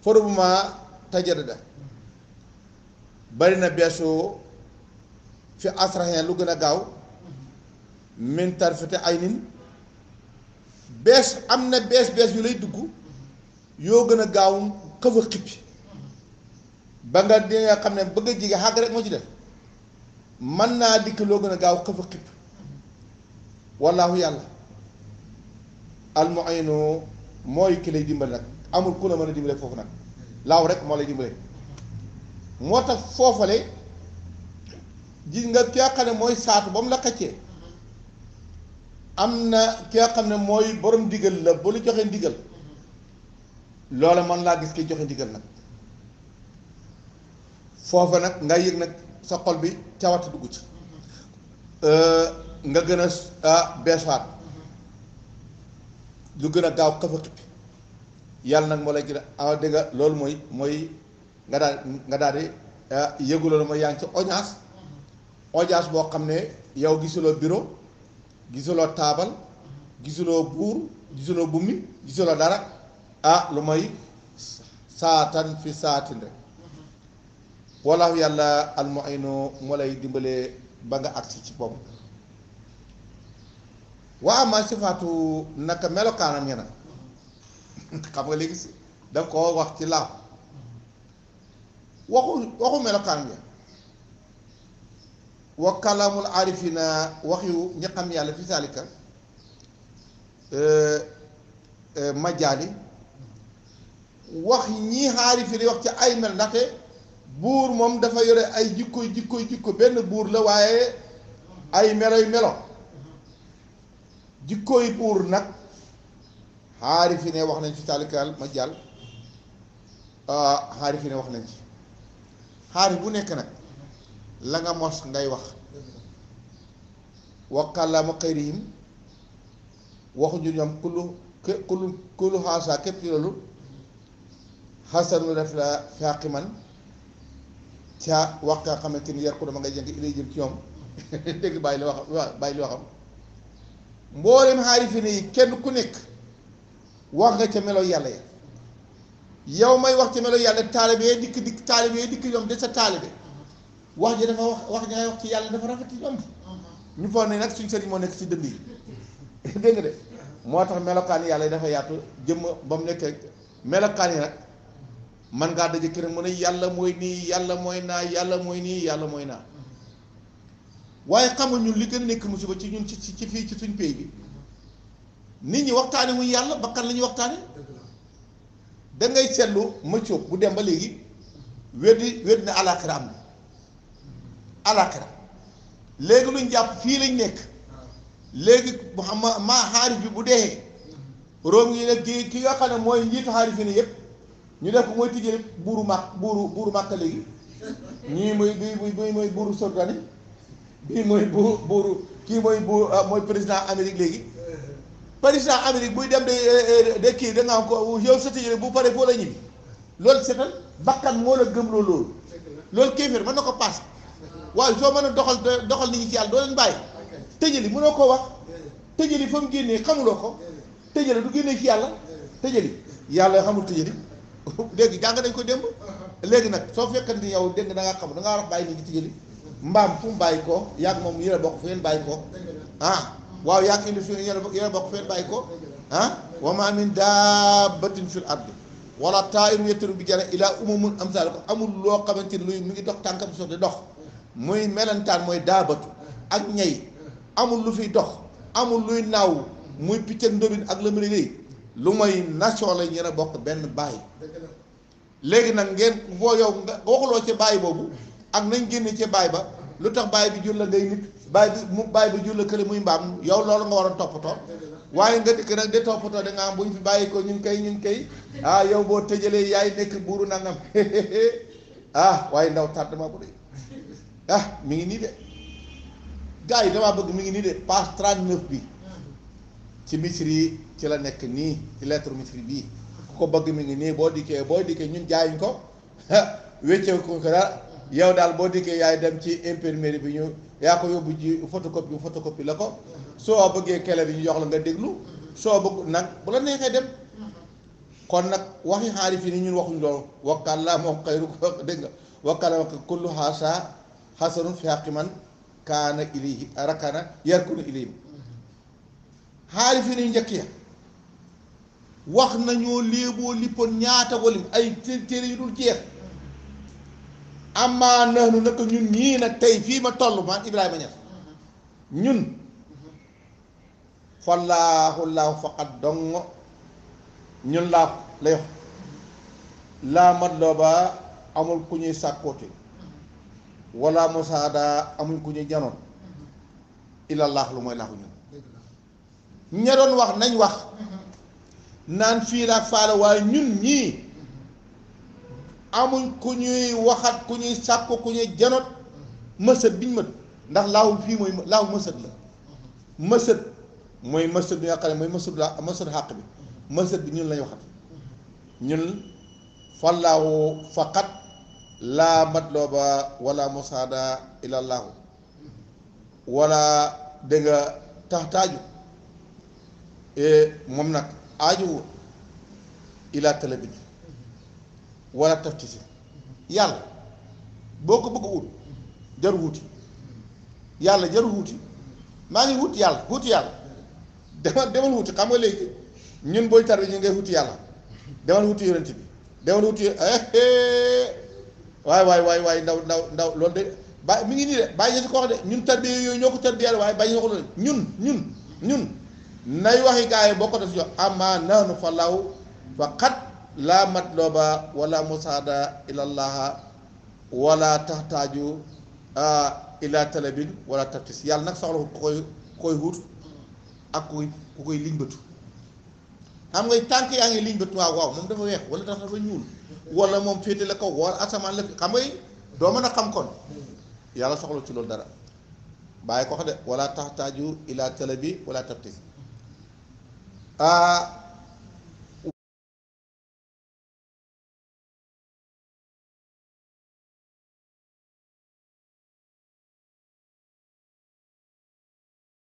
فربما تجدد برينا بيسو في أسرع لو gëna gaaw min tarfati aynin bees am na bees yu lay dugg yoo gën a gaaw xëfa xippi ba nga di nga xam ne bëgg a jige xàgg rek moo ci def mën naa dikk loo gën a gaaw xëfa xippi wallaahu yàlla almu'inu mooy ki lay dimbale nag amul ku la mën a dimbale foofu nag laaw rek moo lay dimbale moo tax foofale gis nga ki nga xam ne mooy saatu ba mu la xëccee am na ki nga xam ne mooy borom ndigal la bu la joxee ndigal loola man laa gis ki joxe ndigal nag foofa nag nga yëg nag sa xol bi cawata dugg ci nga gën a beesaat lu gën a gaaw xëfa xippi yàlla nag moo lay gën a dégg nga loolu mooy nga daal di yëgu loolu mooy yaa ngi ci audience boo xam ne yow gisuloo bureau gisuloo taabal gisuloo buur gisuloo bummi gisuloo dara lu mooy saatan fi saatin rek wallaahu yàlla almu'inu moo lay dimbalee ba nga agsi ci boobu waa ma sifaatu naka melokaanam ñe nag xam nga léegi si da nga ko wax ci laaw waxu melokaan bi wa kalaamul aarifina wax yu ñi xam yàlla fi saalika majaali wax ñii aarifina wax ci ay mel ndaxte buur moom dafa yore ay jikko benn buur la waaye ay meloy melo jikkoy buur nag aarifina wax nañ fi saalikal majaal aarifina wax nañ ci aarif bu nekk nag la nga mos ngay wax wa kàllaama xayrihim waxuñu ñoom kullu xaasa képp ci loolu xasanu def la faaqiman ca wax nga xamante ni yar ko dama ngay jënk ilay jëm ci ñoom dégg bàyyi li waxam mboolem xaarifine yi kenn ku nekk wax nga ca melo yàlla ya yow may wax ca melo yàlla taalibe dikk ñoom de sa taalibe wax ji dafa wax ñaay wax ci yàlla dafa rafet ci ñoom ñu foog ne nag suñ sëriñ moo nekk ci dënd yi dégg nga de moo tax melokaan yàlla yi dafa yaatu jëmm ba mu nekkee melokaan yi nag man ngaa daje kër mu ne yàlla mooy nii yàlla mooy naa yàlla mooy nii yàlla mooy naa waaye xam nga ñun li gën a nekk musiba ci ñun ci fii ci suñ pays bi nit ñi waxtaane muy yàlla bakkan la ñuy waxtaane da ngay seetlu ma cóob bu dem ba léegi weddi na alaaxira am na alaaxira léegi luñ jàpp fii lañ nekk léegi ma xaarif bi bu dee room ngi ne ki nga xam ne mooy njiitu xaarif yi ne yëpp ñu def ko mooy tijjee buuru màkk léegi ñii mooy buuru Soudani bii mooy buuru kii mooy président Amérique léegi président Amérique buy dem de kii da nga am ko yow sa tijjee bu paree foo la ñibbi loolu seetal bakkan moo la gëm loolu kéeféer mën na ko paas waaye soo mën a doxal nit ñi ci yàlla doo leen bàyyi tëjali mënoo koo wax tëjali fa mu génnee xamuloo ko tëjali du génnee ci yàlla tëjali yàlla xamul tëjali léegi jàng nañ ko démb léegi nag soo fekkante ni yow dégg da ngaa xam da ngaa war a bàyyi nit ñi tëjali mbaam fu mu bàyyi ko yàgg moom yéen a bokk fu ngeen bàyyi ko waaw yàgg indi fi yéen a bokk fu ngeen bàyyi ko wa ma min dabbatin fil ardi wala taa'irun yatiru bi janaahihi illaa umamun amsaalukum amul loo xamante ni luy mi ngi dox tànkam suuf di dox muy melentaan mooy daabatu ak ñay amul lu fiy dox amul luy naaw muy picc ak ndóbin ak la mëri lu mooy nation la ñeen a bokk benn baay léegi nag ngeen boo yow nga waxuloo ci baay boobu ak nañ génne ci baay ba lu tax baay bi jur la ngay nit baay bi jur la kële muy mbaam yow loolu nga war a toppatoo waaye nga dikk nag de toppatoo da nga am bu ñu fi bàyyi ko ñun kay yow boo tëjalee yaay nekk buuru nangam waaye ndaw tardement bu dee mi ngi nii de gars yi damaa bëgg mi ngi nii de page 39 bi ci misri ci la nekk nii ci lettre misri bii ku ko bëgg mi ngi nii boo dikkee ñun jaayuñ ko wéccee ko dara yow daal boo dikkee yaay dem ci imprimerie bi ñu yaa ko yóbbu ci photocopie la ko soo bëggee kele bi ñu jox la nga déglu soo bëgg nag bu la neexee dem kon nag waxi xaarif yi ni ñun waxuñ loolu wakkaan laa moom xayru ko dégg nga wakkaan la kullu xaasa xasanun fi xaqi man kaana ilayhi rakana yarkunu ilayhim xaarif yi ni njëkk ya wax nañoo léeboo lippoon ñaata walim ay téere yu dul jeex amaa nahnu naka ñun ñii nag tey fii ma toll man Ibrahima Niass ñun fallaahu laahu faqat dong ñun laa lay wax laa mat loo ba amul ku ñuy sàkkoote wala musaada amuñ ku ñuy janoon ilallah lu mooy laahu ñun ña doon wax nañ wax naan fii la faala waaye ñun ñii amuñ ku ñuy waxat ku ñuy sàkko ku ñuy janoot mësët biñ mët ndax laahu fii mooy laahu mësët la mësët mooy mësët bi nga xam ne mooy mësët la mësët xàq bi mësët bi ñun lañ waxat ñun fallaahu faqat laa matlooba wala musaada ilallaahu wala dégg nga taxtaaju moom nag aaju ila talabin wala taftisi yàlla boo ko bëgg a wut jaru wuti yàlla jaru wuti maa ngi wut yàlla wuti yàlla demal wuti xam nga léegi ñun booy tar ñu ngay wuti yàlla demal wuti yonent bi demal wuti waay ndaw loolu de ba mi ngi nii de bàyyi ñu si ko wax de ñun tarbiya yooyu ñoo ko tarbiya waaye bàyyi ñu ko loolu ñun nay waxi gaa yi boo ko def jox amma nahnu fallaahu faqat laa matlooba wala musaada ilallaha wala taxtaaju ila talabin wala taftis yàlla nag soxla ku koy wut ak ku koy liñ bëtu xam ngay tànk yaa ngi liñ bëtu waaw moom dafa weex wala dafa ñuul wala moom féete la kaw wala asamaan la fi xam ngay doo mën a xam kon yàlla soxla ci loolu dara bàyyi ko wax de wala taxtaaju ila talabi wala taftis